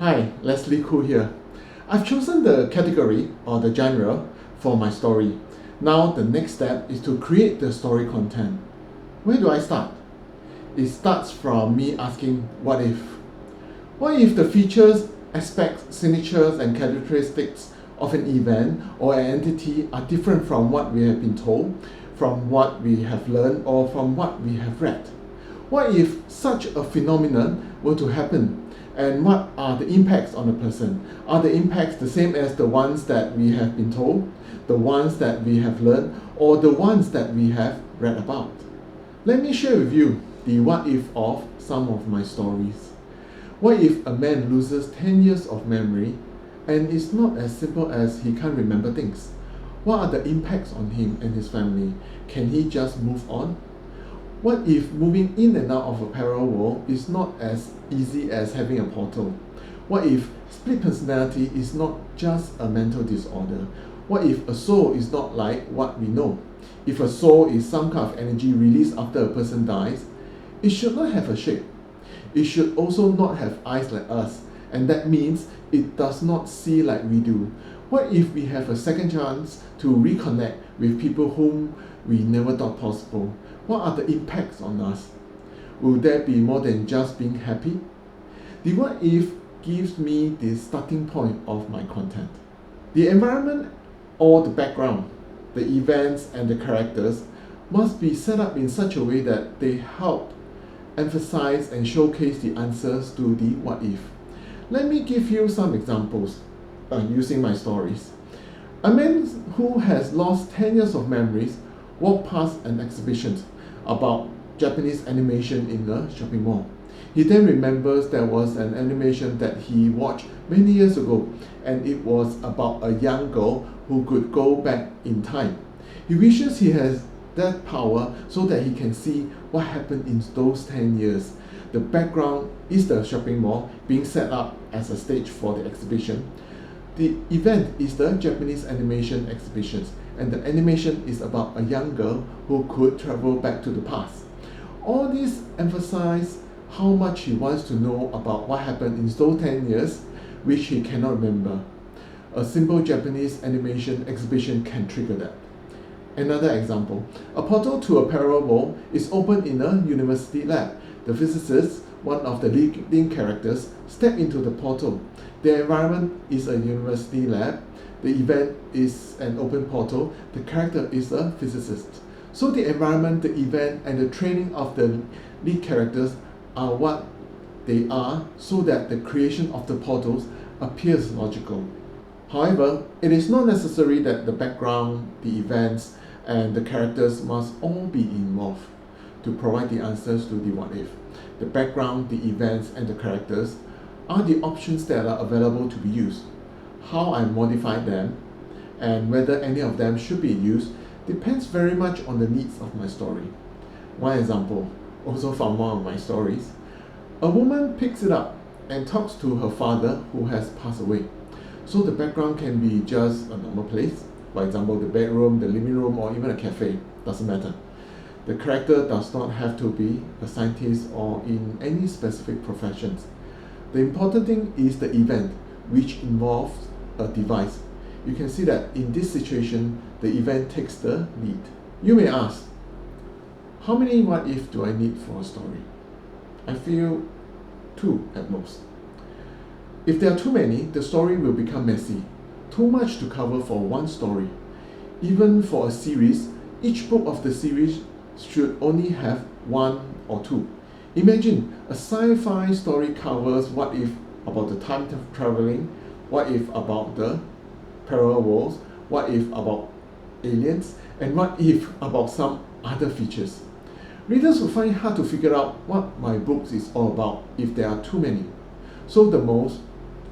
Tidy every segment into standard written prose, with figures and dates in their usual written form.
Hi, Leslie Khoo here. I've chosen the category or the genre for my story. Now the next step is to create the story content. Where do I start? It starts from me asking what if? What if the features, aspects, signatures and characteristics of an event or an entity are different from what we have been told, from what we have learned or from what we have read? What if such a phenomenon were to happen? And what are the impacts on a person? Are the impacts the same as the ones that we have been told, the ones that we have learned, or the ones that we have read about? Let me share with you the what if of some of my stories. What if a man loses 10 years of memory and it's not as simple as he can't remember things? What are the impacts on him and his family? Can he just move on? What if moving in and out of a parallel world is not as easy as having a portal? What if split personality is not just a mental disorder? What if a soul is not like what we know? If a soul is some kind of energy released after a person dies, it should not have a shape. It should also not have eyes like us, and that means it does not see like we do. What if we have a second chance to reconnect with people whom we never thought possible? What are the impacts on us? Will there be more than just being happy? The what if gives me the starting point of my content. The environment or the background, the events and the characters must be set up in such a way that they help emphasize and showcase the answers to the what if. Let me give you some examples using my stories. A man who has lost 10 years of memories walked past an exhibition about Japanese animation in a shopping mall. He then remembers there was an animation that he watched many years ago, and it was about a young girl who could go back in time. He wishes he has that power so that he can see what happened in those 10 years. The background is the shopping mall being set up as a stage for the exhibition. The event is the Japanese animation exhibitions, and the animation is about a young girl who could travel back to the past. All this emphasize how much he wants to know about what happened in those 10 years, which he cannot remember. A simple Japanese animation exhibition can trigger that. Another example, a portal to a parallel world is opened in a university lab. The physicist, one of the leading characters, step into the portal. The environment is a university lab. The event is an open portal. The character is a physicist. So the environment, the event, and the training of the lead characters are what they are, so that the creation of the portals appears logical. However, it is not necessary that the background, the events, and the characters must all be involved to provide the answers to the what if. The background, the events, and the characters are the options that are available to be used. How I modify them and whether any of them should be used depends very much on the needs of my story. One example, also from one of my stories, a woman picks it up and talks to her father who has passed away. So the background can be just a normal place, for example the bedroom, the living room, or even a cafe, doesn't matter. The character does not have to be a scientist or in any specific professions. The important thing is the event, which involves a device. You can see that in this situation, the event takes the lead. You may ask, how many what if do I need for a story? I feel 2 at most. If there are too many, the story will become messy. Too much to cover for one story. Even for a series, each book of the series should only have 1 or 2. Imagine a sci-fi story covers what if about the time traveling, what if about the parallel worlds, what if about aliens, and what if about some other features. Readers will find it hard to figure out what my books is all about if there are too many. So the most,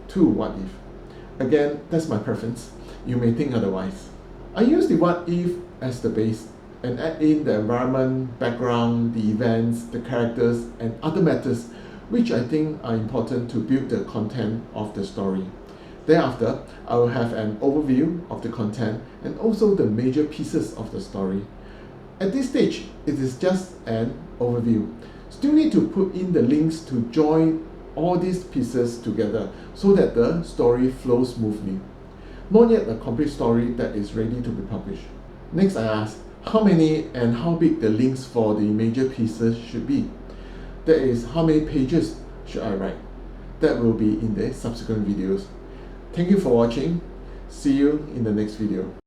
2 what if. Again, that's my preference. You may think otherwise. I use the what if as the base and add in the environment, background, the events, the characters, and other matters which I think are important to build the content of the story. Thereafter, I will have an overview of the content and also the major pieces of the story. At this stage, it is just an overview. Still need to put in the links to join all these pieces together so that the story flows smoothly. Not yet a complete story that is ready to be published. Next, I asked how many and how big the links for the major pieces should be. That is, how many pages should I write? That will be in the subsequent videos. Thank you for watching. See you in the next video.